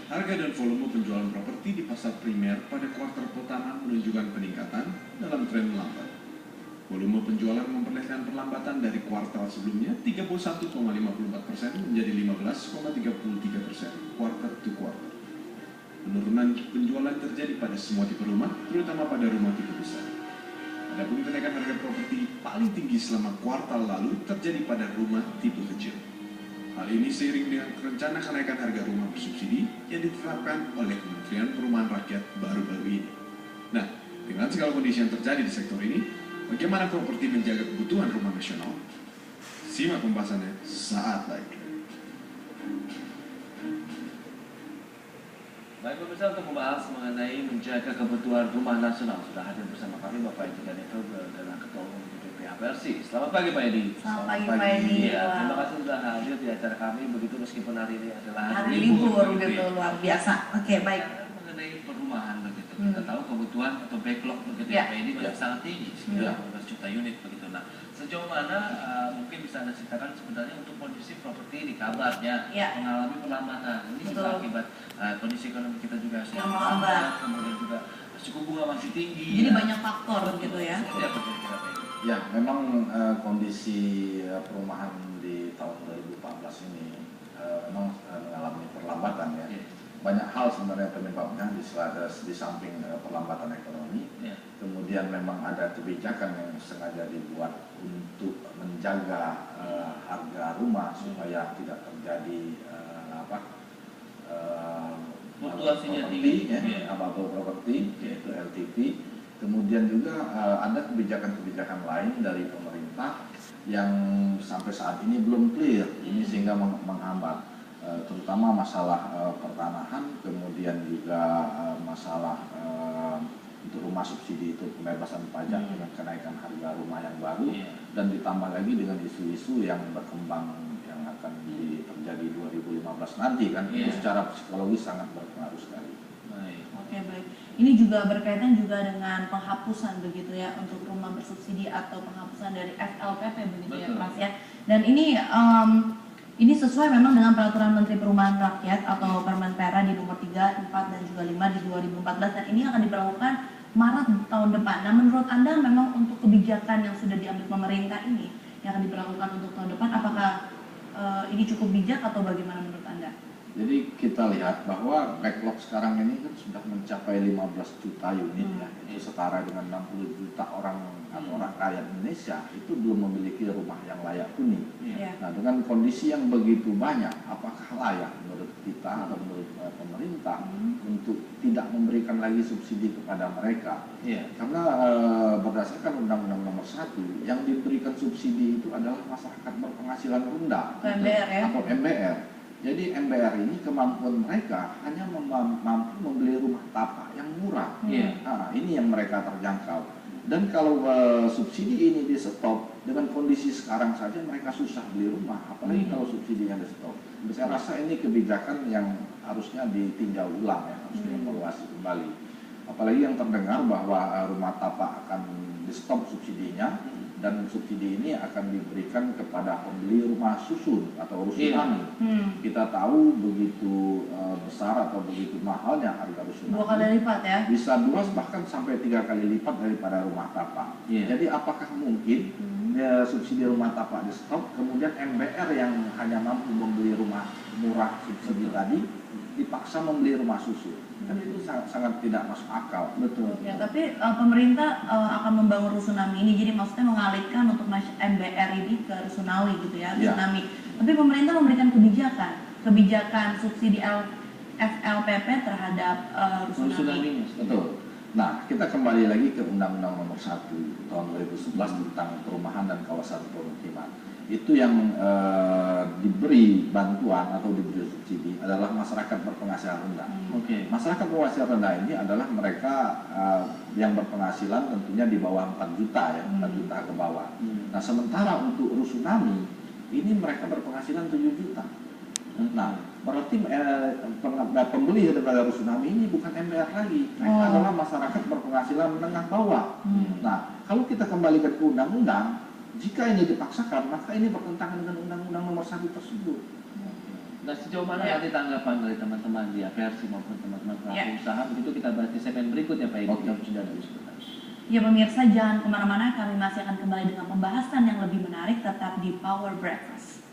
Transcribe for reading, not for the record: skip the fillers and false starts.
Harga dan volume penjualan properti di pasar primer pada kuartal pertama menunjukkan peningkatan dalam tren melambat. Volume penjualan memperlihatkan perlambatan dari kuartal sebelumnya 31,54% menjadi 15,33% kuartal to kuartal. Penurunan penjualan terjadi pada semua tipe rumah, terutama pada rumah tipe besar. Adapun kenaikan harga properti paling tinggi selama kuartal lalu terjadi pada rumah tipe kecil. Hal ini seiring dengan rencana kenaikan harga rumah bersubsidi yang ditetapkan oleh Kementerian Perumahan Rakyat baru-baru ini. Nah, dengan segala kondisi yang terjadi di sektor ini, bagaimana properti menjaga kebutuhan rumah nasional? Simak pembahasannya saat lagi. Baik pemirsa, untuk membahas mengenai menjaga kebutuhan rumah nasional sudah hadir bersama kami Bapak Edi Ganeto adalah Ketua Umum DPP HPRC. Selamat pagi Pak Edi. Selamat pagi Pak Edi. Ya, terima kasih sudah hadir di acara kami begitu meskipun hari ini adalah hari libur gitu luar biasa. Oke, baik. Mengenai perumahan begitu, kita tahu kebutuhan atau backlog begitu ya. Pak Edi masih sangat tinggi, sekitar 15 juta unit begitu. Nah, sejauh mana mungkin bisa Anda ceritakan sebenarnya untuk kondisi properti di kabarnya mengalami perlambatan. Ini juga akibat kondisi ekonomi kita juga yang melambat, kemudian juga suku bunga masih tinggi. Jadi banyak faktor gitu ya. Ya, memang kondisi perumahan di tahun 2014 ini memang mengalami perlambatan ya. Banyak hal sebenarnya penyebabnya di samping perlambatan ekonomi. Kemudian memang ada kebijakan yang sengaja dibuat untuk menjaga harga rumah supaya tidak terjadi fluktuasinya tinggi, bubble properti yaitu LTV. Kemudian juga ada kebijakan-kebijakan lain dari pemerintah yang sampai saat ini belum clear, ini sehingga menghambat terutama masalah pertanahan, kemudian juga masalah untuk rumah subsidi itu pembebasan pajak dengan kenaikan harga rumah yang baru, dan ditambah lagi dengan isu-isu yang berkembang yang akan terjadi 2015 nanti kan, itu secara psikologis sangat berpengaruh sekali. Oke, baik. Ini juga berkaitan juga dengan penghapusan begitu ya untuk rumah bersubsidi atau penghapusan dari FLPP begitu. Betul. Ya Mas ya. Dan ini sesuai memang dengan peraturan Menteri Perumahan Rakyat atau Permenpera di nomor 3, 4 dan juga 5 di 2014, dan ini akan diberlakukan Maret tahun depan. Nah, menurut Anda memang untuk kebijakan yang sudah diambil pemerintah ini yang akan diberlakukan untuk tahun depan, apakah ini cukup bijak atau bagaimana menurut Anda? Jadi kita lihat bahwa backlog sekarang ini kan sudah mencapai 15 juta unit ya, itu setara dengan 60 juta orang atau orang kaya Indonesia itu belum memiliki rumah yang layak huni. Nah, dengan kondisi yang begitu banyak, apakah layak menurut kita atau menurut pemerintah untuk tidak memberikan lagi subsidi kepada mereka? Karena berdasarkan Undang-Undang Nomor 1 yang diberikan subsidi itu adalah masyarakat berpenghasilan rendah atau MBR. Jadi MBR ini kemampuan mereka hanya mampu membeli rumah tapak yang murah. Nah, ini yang mereka terjangkau. Dan kalau subsidi ini di stop, dengan kondisi sekarang saja mereka susah beli rumah, apalagi kalau subsidinya di stop. Saya rasa ini kebijakan yang harusnya ditinjau ulang ya, harus dievaluasi kembali. Apalagi yang terdengar bahwa rumah tapak akan di stop subsidinya, dan subsidi ini akan diberikan kepada pembeli rumah susun atau rusunami. Kita tahu begitu besar atau begitu mahalnya harga rusunami. 2 kali lipat ya? Bisa 2 bahkan sampai 3 kali lipat daripada rumah tapak. Jadi apakah mungkin subsidi rumah tapak di stop, kemudian MBR yang hanya mampu membeli rumah murah subsidi tadi dipaksa membeli rumah susun? Kan itu sangat tidak masuk akal. Betul. Ya, tapi pemerintah akan membangun rusunami ini, jadi maksudnya mengalihkan untuk MBR ini ke rusunawi gitu ya, rusunami. Tapi pemerintah memberikan kebijakan subsidi FLPP terhadap rusunami. Betul. Nah, kita kembali lagi ke Undang-Undang Nomor 1 tahun 2011 tentang perumahan dan kawasan permukiman. Itu yang diberi bantuan atau diberi subsidi adalah masyarakat berpenghasilan rendah. Masyarakat berpenghasilan rendah ini adalah mereka yang berpenghasilan tentunya di bawah 4 juta ya, 4 juta ke bawah. Nah, sementara untuk rusunami ini mereka berpenghasilan 7 juta. Nah, berarti pembeli daripada rusunami ini bukan MBR lagi, mereka adalah masyarakat berpenghasilan menengah bawah. Nah, kalau kita kembalikan ke undang-undang, jika ini dipaksakan, maka ini bertentangan dengan Undang-Undang Nomor 1 tersebut. Nah, sejauh mana nanti tanggapan dari teman-teman di APRC maupun teman-teman pelaku usaha, begitu kita bahas di segmen berikutnya Pak Edi. Sudah sebentar. Ya pemirsa, jangan kemana-mana, kami masih akan kembali dengan pembahasan yang lebih menarik tetap di Power Breakfast.